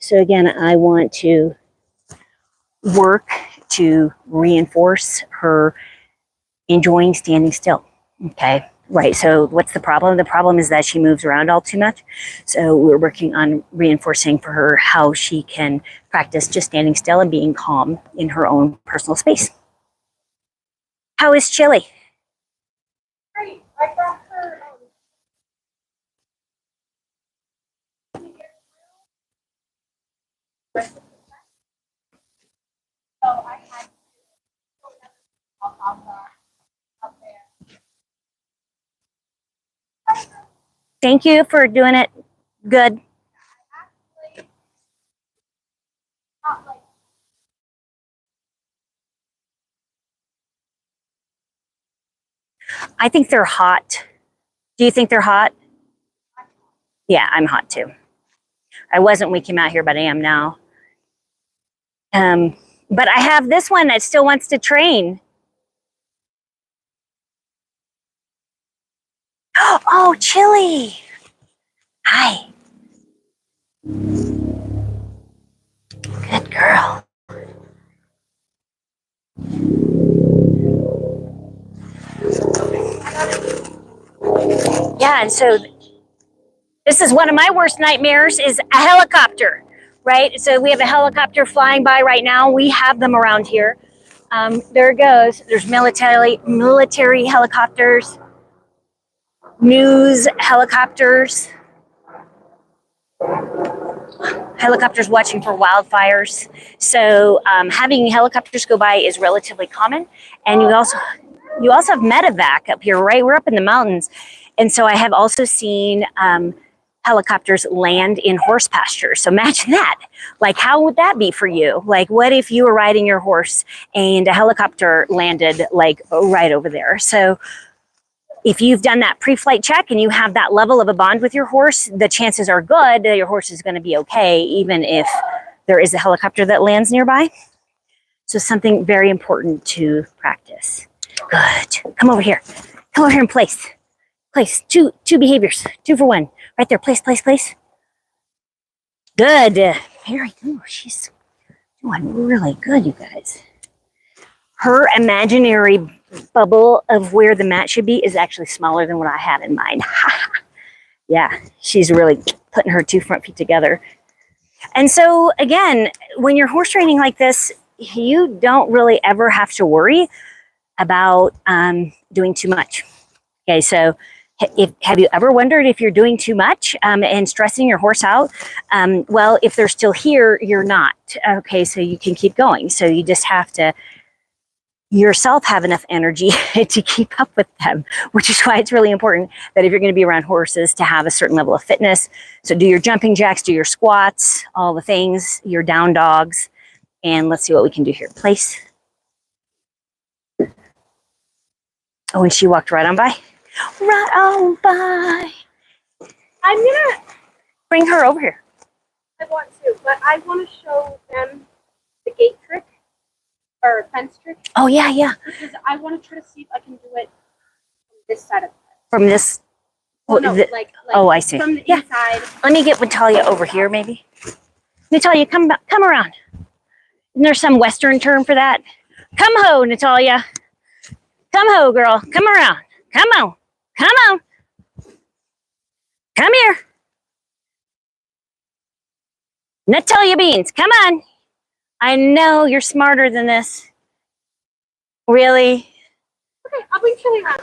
Speaker 1: So again, I want to work to reinforce her enjoying standing still. Okay, right. So what's the problem? The problem is that she moves around all too much. So we're working on reinforcing for her how she can practice just standing still and being calm in her own personal space. How is Chili?
Speaker 2: Great. I got her. So I had to go up there.
Speaker 1: Thank you for doing it. Good.
Speaker 2: Actually, not like
Speaker 1: I think they're hot. Do you think they're hot? Yeah, I'm hot too. I wasn't when we came out here, but I am now. But I have this one that still wants to train. Oh, Chili. Hi. Good girl. Yeah, and so this is one of my worst nightmares is a helicopter, right? So we have a helicopter flying by right now. We have them around here. There it goes. There's military helicopters, news helicopters, helicopters watching for wildfires. So having helicopters go by is relatively common. And you also have medevac up here, right? We're up in the mountains. And so I have also seen helicopters land in horse pastures. So imagine that. Like, how would that be for you? Like, what if you were riding your horse and a helicopter landed like right over there? So if you've done that pre-flight check and you have that level of a bond with your horse, the chances are good that your horse is going to be okay, even if there is a helicopter that lands nearby. So something very important to practice. Good. Come over here. Come over here and place. Place. Two behaviors. 2 for 1. Right there. Place. Good. Very good. She's doing really good, you guys. Her imaginary bubble of where the mat should be is actually smaller than what I have in mind. Yeah, she's really putting her 2 front feet together. And so again, when you're horse training like this, you don't really ever have to worry about doing too much. Okay, so have you ever wondered if you're doing too much and stressing your horse out? Well, if they're still here, you're not. Okay, so you can keep going. So you just have to yourself have enough energy to keep up with them, which is why it's really important that if you're going to be around horses to have a certain level of fitness. So do your jumping jacks, do your squats, all the things, your down dogs, and let's see what we can do here. Place. Oh, and she walked right on by. Right on by.
Speaker 2: I'm gonna
Speaker 1: Bring her over here.
Speaker 2: I want to, but I want to show them the gate trick or fence trick
Speaker 1: Oh, yeah.
Speaker 2: because I want to try to see if I can do it from this side of the fence.
Speaker 1: From this.
Speaker 2: Well, no, like
Speaker 1: oh, I see.
Speaker 2: from the
Speaker 1: Yeah.
Speaker 2: inside.
Speaker 1: Let me get Natalia over here, maybe. Natalia, come around. Isn't there some Western term for that? Come ho, Natalia. Come ho, girl. Come around. Come on. Come on. Come here. Natalia Beans, come on. I know you're smarter than this. Really?
Speaker 2: Okay, I'll bring Chili around.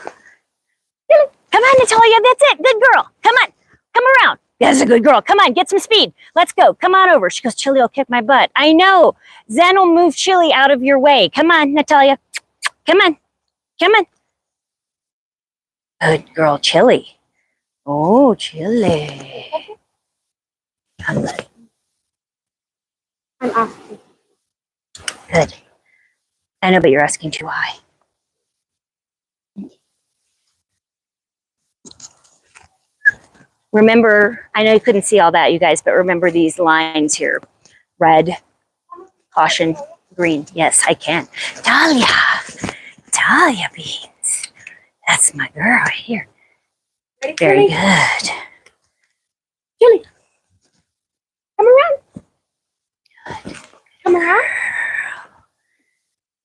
Speaker 1: Come on, Natalia. That's it. Good girl. Come on. Come around. That's a good girl. Come on. Get some speed. Let's go. Come on over. She goes, Chili will kick my butt. I know. Zen will move Chili out of your way. Come on, Natalia. Come on. Come on. Good girl, Chili. Oh, Chili. I love it.
Speaker 2: I'm asking.
Speaker 1: Good. I know, but you're asking too high. Remember, I know you couldn't see all that, you guys, but remember these lines here. Red, caution, green. Yes, I can. Talia Beans. That's my girl right here.
Speaker 2: Ready,
Speaker 1: Very
Speaker 2: Chili?
Speaker 1: good.
Speaker 2: Chili, come around. come around.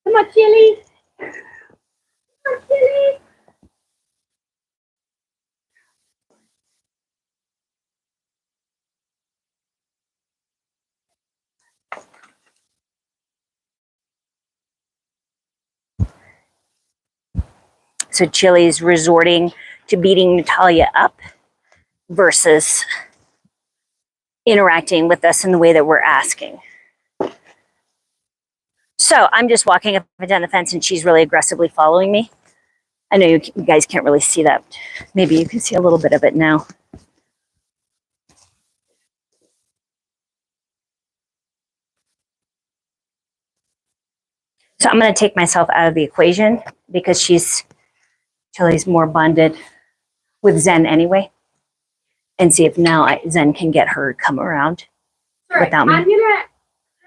Speaker 2: Come on, Chili. Come on, Chili.
Speaker 1: So Chili's resorting to beating Natalia up versus interacting with us in the way that we're asking. So I'm just walking up and down the fence and she's really aggressively following me. I know you guys can't really see that. Maybe you can see a little bit of it now. So I'm going to take myself out of the equation because Chili's more bonded with Zen anyway, and see if now Zen can get her to come around without me.
Speaker 2: Can I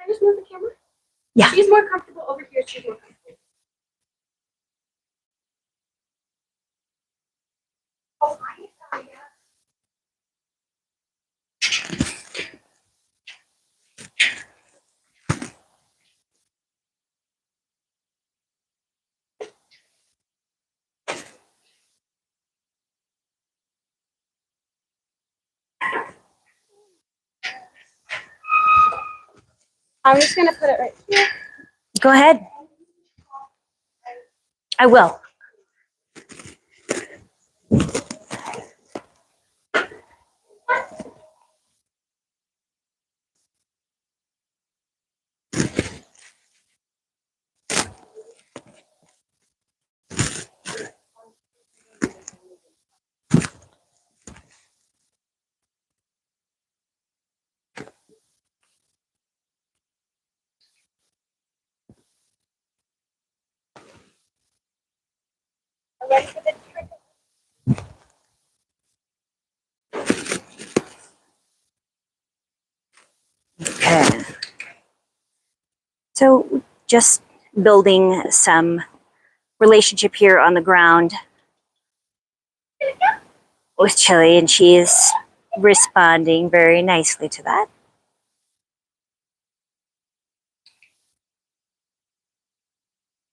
Speaker 2: just move the camera?
Speaker 1: Yeah.
Speaker 2: She's more comfortable over here. She's more comfortable. Oh, I saw you. I'm just gonna put it right here.
Speaker 1: Go ahead. I will.
Speaker 2: I'm ready for the trick.
Speaker 1: Okay. So just building some relationship here on the ground with Chili, and she is responding very nicely to that.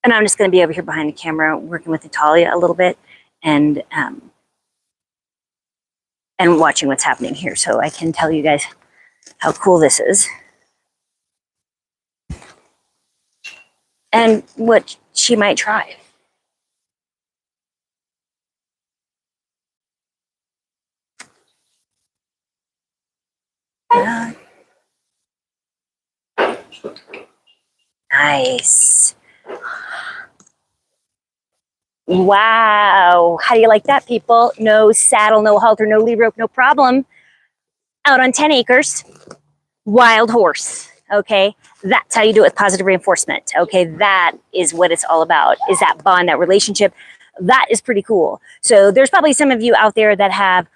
Speaker 1: And I'm just going to be over here behind the camera working with Natalia a little bit and watching what's happening here so I can tell you guys how cool this is and what she might try. Nice. Wow. How do you like that, people? No saddle, no halter, no lead rope, no problem. Out on 10 acres, wild horse. Okay. That's how you do it with positive reinforcement. Okay. That is what it's all about, is that bond, that relationship. That is pretty cool. So there's probably some of you out there that have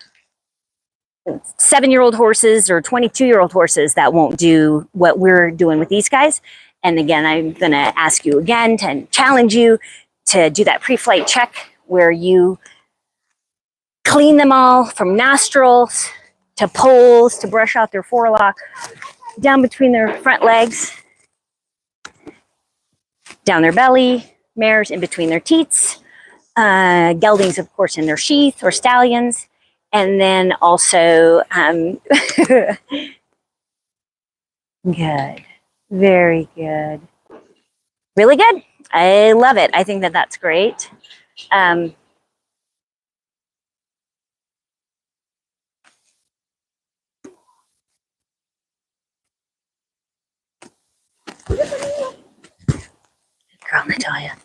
Speaker 1: 7-year-old horses or 22-year-old horses that won't do what we're doing with these guys. And again, I'm going to ask you again to challenge you to do that pre-flight check where you clean them all from nostrils to poles to brush out their forelock, down between their front legs, down their belly, mares in between their teats, geldings, of course, in their sheath, or stallions. And then also, good, very good, really good. I love it. I think that that's great. Girl, Natalia.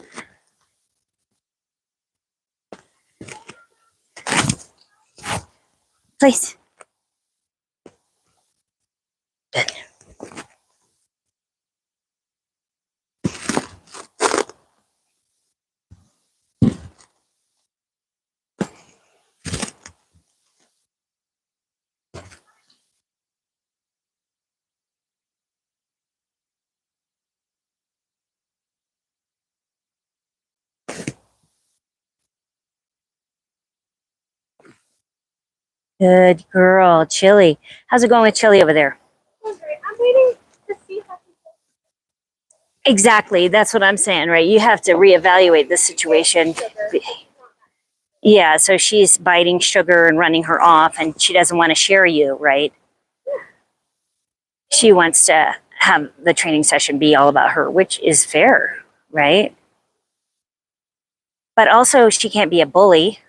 Speaker 1: Please. Good. Good girl, Chili. How's it going with Chili over there?
Speaker 2: I'm waiting to see how she
Speaker 1: Exactly. That's what I'm saying, right? You have to reevaluate the situation. Yeah, so she's biting sugar and running her off, and she doesn't want to share you, right? She wants to have the training session be all about her, which is fair, right? But also, she can't be a bully.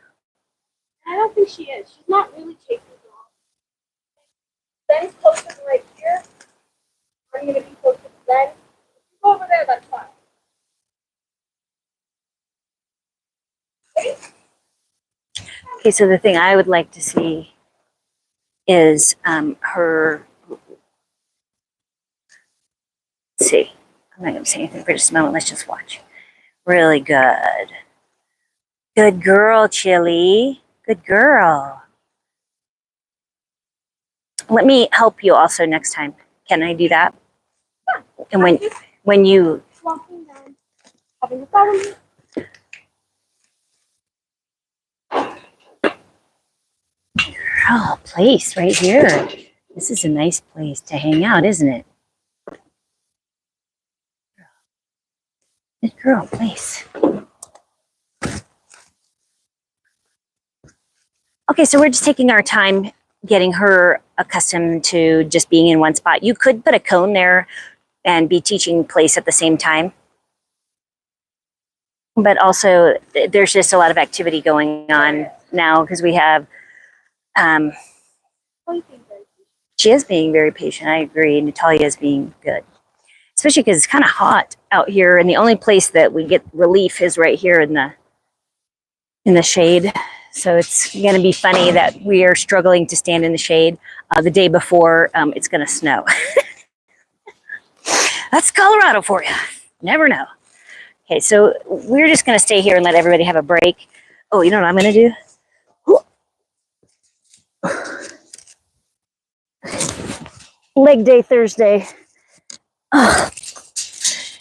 Speaker 2: I don't think she is. She's not really chasing dogs. Ben's closer to right here. I'm going to be closer to Ben. If you go over there, that's fine.
Speaker 1: Okay, so the thing I would like to see is her. Let's see. I'm not going to say anything for just a moment. Let's just watch. Really good. Good girl, Chili. Good girl. Let me help you also next time. Can I do that?
Speaker 2: Yeah.
Speaker 1: And when you
Speaker 2: Walking down, having a problem.
Speaker 1: oh, place right here. This is a nice place to hang out, isn't it? Good girl, place. Okay, so we're just taking our time getting her accustomed to just being in one spot. You could put a cone there and be teaching place at the same time. But also, there's just a lot of activity going on now because we have, she is being very patient. I agree. Natalia is being good, especially because it's kind of hot out here. And the only place that we get relief is right here in the shade. So it's going to be funny that we are struggling to stand in the shade the day before it's going to snow. That's Colorado for you. Never know. Okay, so we're just going to stay here and let everybody have a break. Oh, you know what I'm going to do? Leg day Thursday. Oh,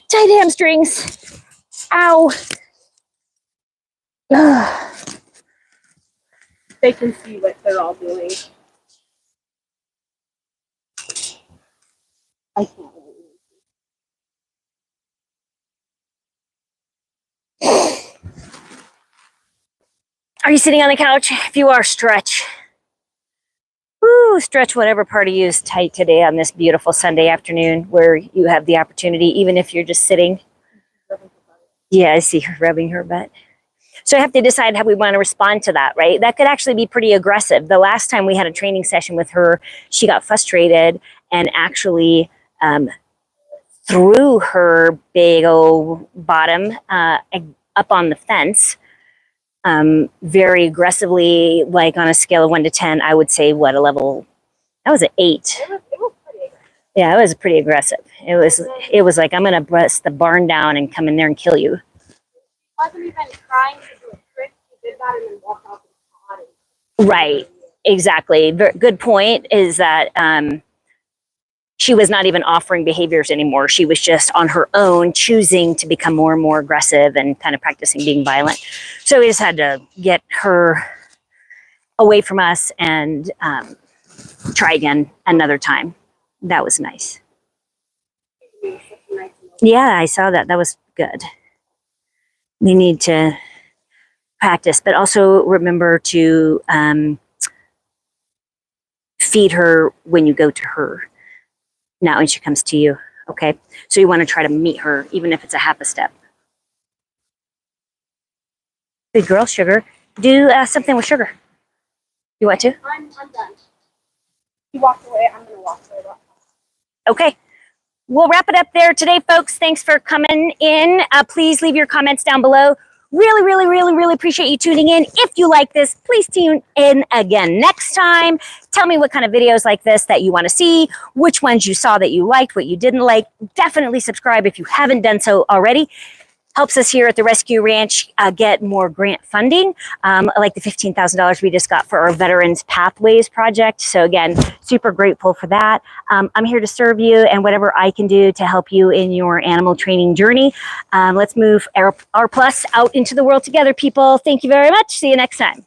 Speaker 1: tight hamstrings. Ow.
Speaker 2: They can see what they're all doing. I can't really.
Speaker 1: Are you sitting on the couch? If you are, stretch. Woo, stretch whatever part of you is tight today on this beautiful Sunday afternoon where you have the opportunity, even if you're just sitting. Yeah, I see her rubbing her butt. So I have to decide how we want to respond to that, right? That could actually be pretty aggressive. The last time we had a training session with her, she got frustrated and actually threw her big old bottom up on the fence very aggressively, like on a scale of 1 to 10, I would say what, a level, that was an 8.
Speaker 2: It was pretty aggressive.
Speaker 1: Yeah, it was pretty aggressive. It was like, I'm going to bust the barn down and come in there and kill you.
Speaker 2: Wasn't even trying to do a trick. He did that and then walked off his body.
Speaker 1: Right, exactly. Good point is that she was not even offering behaviors anymore. She was just on her own choosing to become more and more aggressive and kind of practicing being violent. So we just had to get her away from us and try again another time. That was nice. Yeah, I saw that. That was good. We need to practice, but also remember to feed her when you go to her, not when she comes to you, okay? So you want to try to meet her, even if it's a half a step. Good girl, Sugar. Do something with Sugar. You want to?
Speaker 2: I'm done. He walked away. I'm going to walk away.
Speaker 1: Okay. We'll wrap it up there today, folks. Thanks for coming in. Please leave your comments down below. Really, really, really, really appreciate you tuning in. If you like this, please tune in again next time. Tell me what kind of videos like this that you want to see, which ones you saw that you liked, what you didn't like. Definitely subscribe if you haven't done so already. Helps us here at the Rescue Ranch get more grant funding, like the $15,000 we just got for our Veterans Pathways project. So again, super grateful for that. I'm here to serve you and whatever I can do to help you in your animal training journey. Let's move R Plus out into the world together, people. Thank you very much. See you next time.